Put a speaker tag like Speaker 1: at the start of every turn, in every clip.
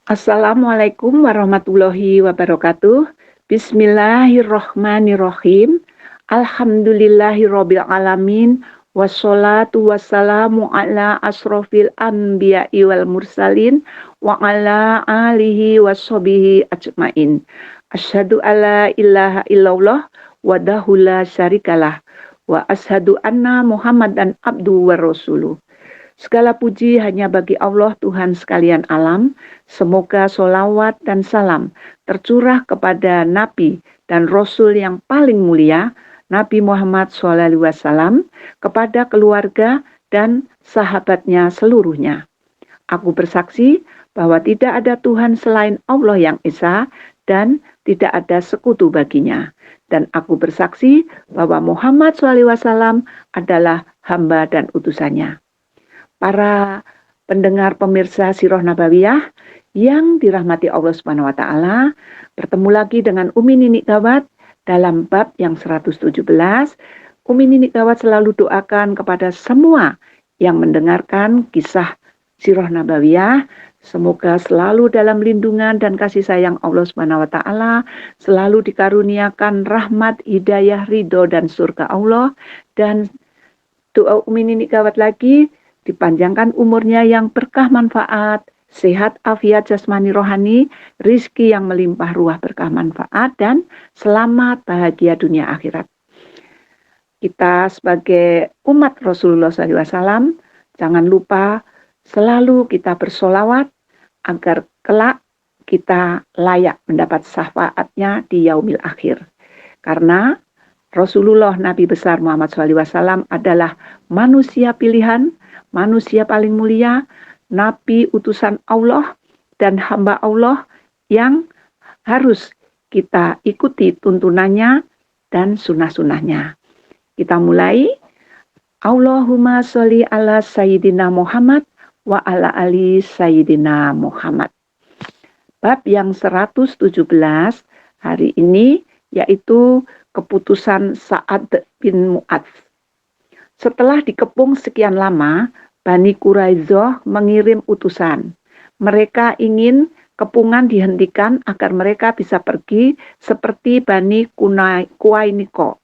Speaker 1: Assalamualaikum warahmatullahi wabarakatuh. Bismillahirrohmanirrohim. Alhamdulillahirabbil alamin. Wassalatu wassalamu ala asrofil anbiya'i wal mursalin wa ala alihi washabihi ajmain. Asyhadu alla ilaha illallah wahdahu la syarikalah wa asyhadu anna Muhammadan abduhu wa rasuluh. Segala puji hanya bagi Allah Tuhan sekalian alam. Semoga solawat dan salam tercurah kepada Nabi dan Rasul yang paling mulia, Nabi Muhammad SAW, kepada keluarga dan sahabatnya seluruhnya. Aku bersaksi bahwa tidak ada Tuhan selain Allah yang Esa dan tidak ada sekutu baginya. Dan aku bersaksi bahwa Muhammad SAW adalah hamba dan utusannya. Para pendengar pemirsa Sirah Nabawiyah yang dirahmati Allah Subhanahu wa taala, bertemu lagi dengan Umi Nini Gawat dalam bab yang 117. Umi Nini Gawat selalu doakan kepada semua yang mendengarkan kisah Sirah Nabawiyah, semoga selalu dalam lindungan dan kasih sayang Allah Subhanahu wa taala, selalu dikaruniakan rahmat, hidayah, ridho dan surga Allah. Dan doa Umi Nini Gawat lagi, dipanjangkan umurnya yang berkah manfaat, sehat afiat jasmani rohani, rizki yang melimpah ruah berkah manfaat, dan selamat bahagia dunia akhirat. Kita sebagai umat Rasulullah SAW, jangan lupa selalu kita bersolawat agar kelak kita layak mendapat syafaatnya di yaumil akhir. Karena Rasulullah Nabi besar Muhammad SAW adalah manusia pilihan, manusia paling mulia, Nabi utusan Allah dan hamba Allah yang harus kita ikuti tuntunannya dan sunnah-sunnahnya. Kita mulai. Allahumma sholli ala Sayyidina Muhammad wa ala ali Sayyidina Muhammad. Bab yang 117 hari ini yaitu keputusan Sa'ad bin Mu'adz. Setelah dikepung sekian lama, Bani Quraizoh mengirim utusan. Mereka ingin kepungan dihentikan agar mereka bisa pergi seperti Bani Quainiko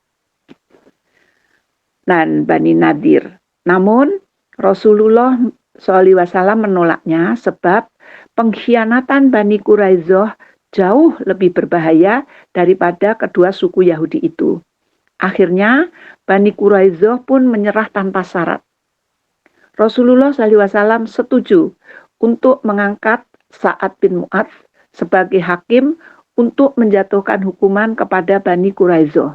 Speaker 1: dan Bani Nadir. Namun Rasulullah SAW menolaknya sebab pengkhianatan Bani Quraizoh jauh lebih berbahaya daripada kedua suku Yahudi itu. Akhirnya Bani Quraizoh pun menyerah tanpa syarat. Rasulullah SAW setuju untuk mengangkat Sa'ad bin Mu'adz sebagai hakim untuk menjatuhkan hukuman kepada Bani Quraizoh.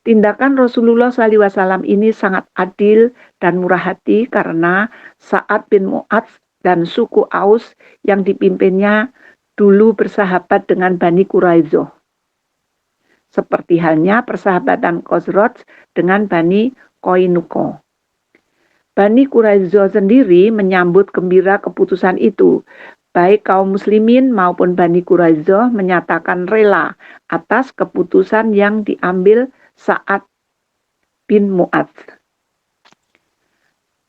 Speaker 1: Tindakan Rasulullah SAW ini sangat adil dan murah hati karena Sa'ad bin Mu'adz dan suku Aus yang dipimpinnya dulu bersahabat dengan Bani Quraizoh. Seperti halnya persahabatan Khazraj dengan Bani Qainuqa. Bani Quraizoh sendiri menyambut gembira keputusan itu. Baik kaum muslimin maupun Bani Quraizoh menyatakan rela atas keputusan yang diambil Sa'ad bin Mu'adz.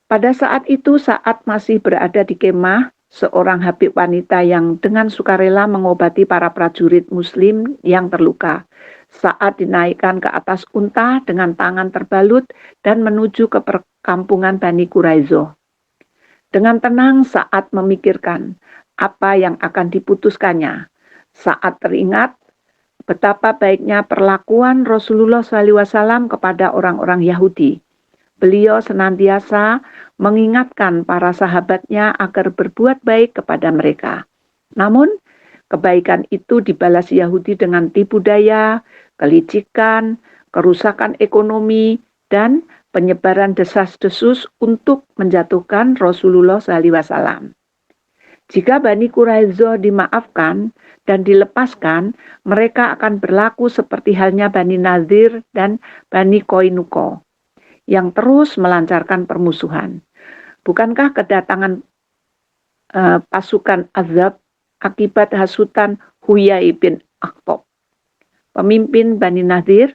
Speaker 1: Pada saat itu Sa'ad masih berada di kemah seorang habib wanita yang dengan sukarela mengobati para prajurit muslim yang terluka. Sa'ad dinaikkan ke atas unta dengan tangan terbalut dan menuju ke perkampungan Bani Quraizoh. Dengan tenang Sa'ad memikirkan apa yang akan diputuskannya. Sa'ad teringat betapa baiknya perlakuan Rasulullah SAW kepada orang-orang Yahudi. Beliau senantiasa mengingatkan para sahabatnya agar berbuat baik kepada mereka. Namun, kebaikan itu dibalas Yahudi dengan tipu daya, kelicikan, kerusakan ekonomi, dan penyebaran desas-desus untuk menjatuhkan Rasulullah SAW. Jika Bani Quraizoh dimaafkan dan dilepaskan, mereka akan berlaku seperti halnya Bani Nadir dan Bani Qainuqa yang terus melancarkan permusuhan. Bukankah kedatangan pasukan Azab akibat hasutan Huyai bin Akhtab, pemimpin Bani Nadir?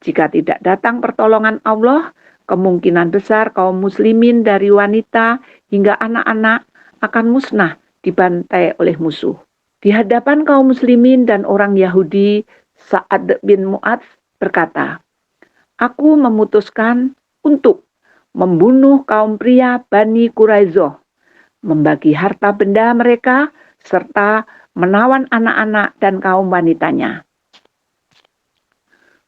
Speaker 1: Jika tidak datang pertolongan Allah, kemungkinan besar kaum muslimin dari wanita hingga anak-anak akan musnah dibantai oleh musuh. Di hadapan kaum muslimin dan orang Yahudi, Sa'ad bin Mu'adz berkata, "Aku memutuskan untuk membunuh kaum pria Bani Quraizoh, membagi harta benda mereka, serta menawan anak-anak dan kaum wanitanya."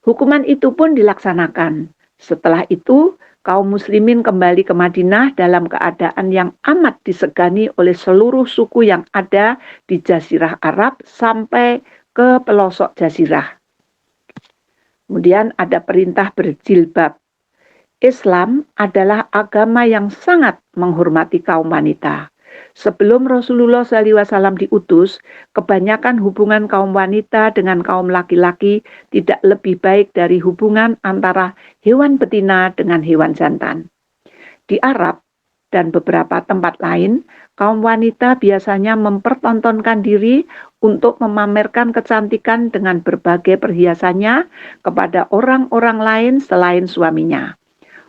Speaker 1: Hukuman itu pun dilaksanakan. Setelah itu, kaum muslimin kembali ke Madinah dalam keadaan yang amat disegani oleh seluruh suku yang ada di Jazirah Arab sampai ke pelosok Jazirah. Kemudian ada perintah berjilbab. Islam adalah agama yang sangat menghormati kaum wanita. Sebelum Rasulullah SAW diutus, kebanyakan hubungan kaum wanita dengan kaum laki-laki tidak lebih baik dari hubungan antara hewan betina dengan hewan jantan. Di Arab dan beberapa tempat lain, kaum wanita biasanya mempertontonkan diri untuk memamerkan kecantikan dengan berbagai perhiasannya kepada orang-orang lain selain suaminya.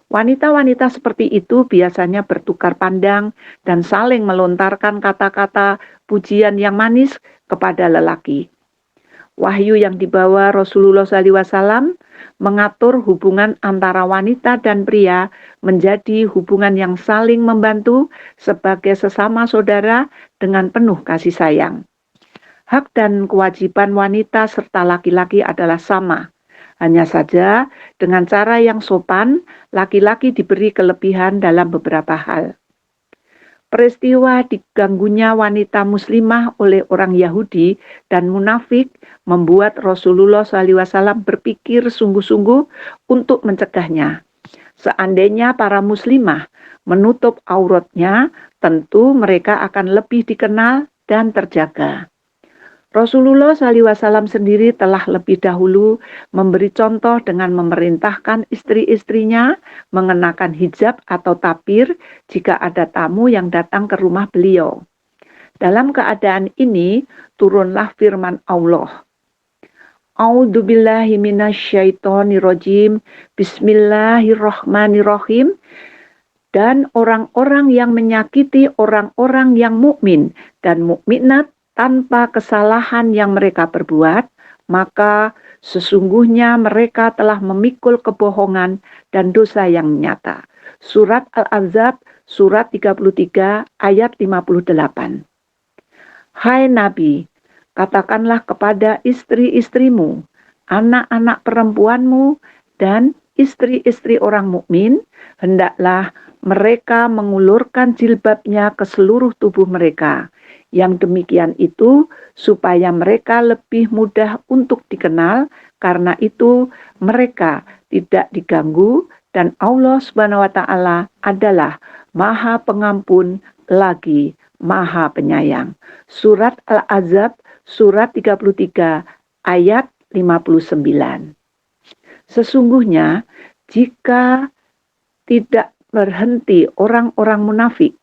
Speaker 1: Wanita-wanita seperti itu biasanya bertukar pandang dan saling melontarkan kata-kata pujian yang manis kepada lelaki. Wahyu yang dibawa Rasulullah SAW mengatur hubungan antara wanita dan pria menjadi hubungan yang saling membantu sebagai sesama saudara dengan penuh kasih sayang. Hak dan kewajiban wanita serta laki-laki adalah sama. Hanya saja dengan cara yang sopan, laki-laki diberi kelebihan dalam beberapa hal. Peristiwa diganggunya wanita muslimah oleh orang Yahudi dan munafik membuat Rasulullah SAW berpikir sungguh-sungguh untuk mencegahnya. Seandainya para muslimah menutup auratnya, tentu mereka akan lebih dikenal dan terjaga. Rasulullah SAW sendiri telah lebih dahulu memberi contoh dengan memerintahkan istri-istrinya mengenakan hijab atau tapir jika ada tamu yang datang ke rumah beliau. Dalam keadaan ini, turunlah firman Allah. A'udzubillahi minasyaitonirrajim. Bismillahirrahmanirrahim. Dan orang-orang yang menyakiti orang-orang yang mukmin dan mukminat tanpa kesalahan yang mereka perbuat, maka sesungguhnya mereka telah memikul kebohongan dan dosa yang nyata. Surat Al-Ahzab, surat 33, ayat 58. Hai Nabi, katakanlah kepada istri-istrimu, anak-anak perempuanmu, dan istri-istri orang mukmin, hendaklah mereka mengulurkan jilbabnya ke seluruh tubuh mereka. Yang demikian itu supaya mereka lebih mudah untuk dikenal, karena itu mereka tidak diganggu dan Allah Subhanahu wa taala adalah Maha Pengampun lagi Maha Penyayang. Surat Al-Ahzab surat 33 ayat 59. Sesungguhnya jika tidak berhenti orang-orang munafik,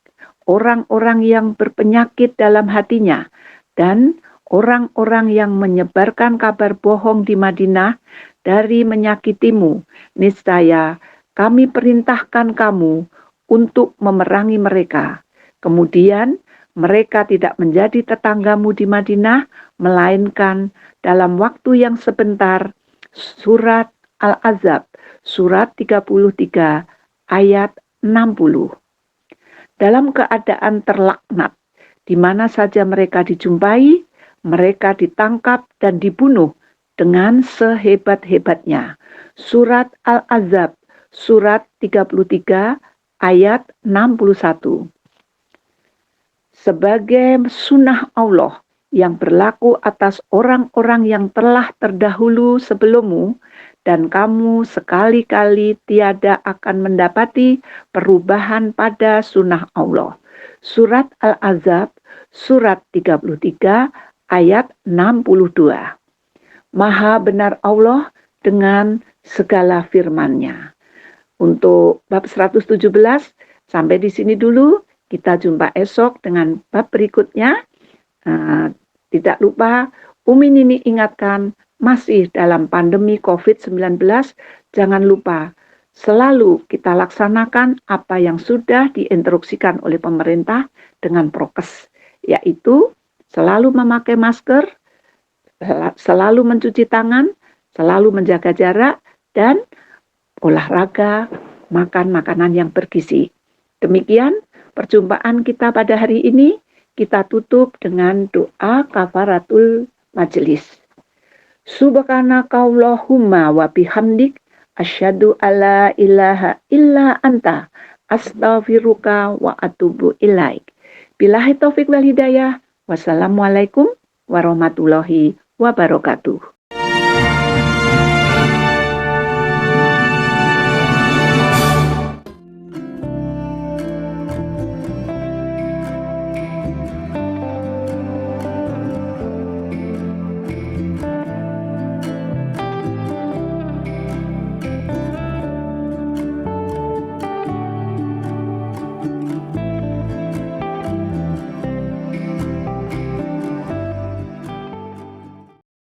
Speaker 1: orang-orang yang berpenyakit dalam hatinya, dan orang-orang yang menyebarkan kabar bohong di Madinah dari menyakitimu, niscaya kami perintahkan kamu untuk memerangi mereka. Kemudian mereka tidak menjadi tetanggamu di Madinah, melainkan dalam waktu yang sebentar. Surat Al-Ahzab, surat 33, ayat 60. Dalam keadaan terlaknat, di mana saja mereka dijumpai, mereka ditangkap dan dibunuh dengan sehebat-hebatnya. Surat Al-Ahzab, surat 33, ayat 61. Sebagai sunnah Allah yang berlaku atas orang-orang yang telah terdahulu sebelummu, dan kamu sekali-kali tiada akan mendapati perubahan pada sunnah Allah. Surat Al-Ahzab, surat 33, ayat 62. Maha benar Allah dengan segala firman-Nya. Untuk bab 117, sampai di sini dulu. Kita jumpa esok dengan bab berikutnya. Tidak lupa, Umi Nini ingatkan, masih dalam pandemi COVID-19, jangan lupa selalu kita laksanakan apa yang sudah diinstruksikan oleh pemerintah dengan prokes, yaitu selalu memakai masker, selalu mencuci tangan, selalu menjaga jarak, dan olahraga, makan makanan yang bergizi. Demikian perjumpaan kita pada hari ini. Kita tutup dengan doa kafaratul majelis. Subhanakallahumma wa bihamdik asyhadu alla ilaha illa anta astaghfiruka wa atubu ilaik. Billahi taufik wal hidayah. Wassalamualaikum warahmatullahi wabarakatuh.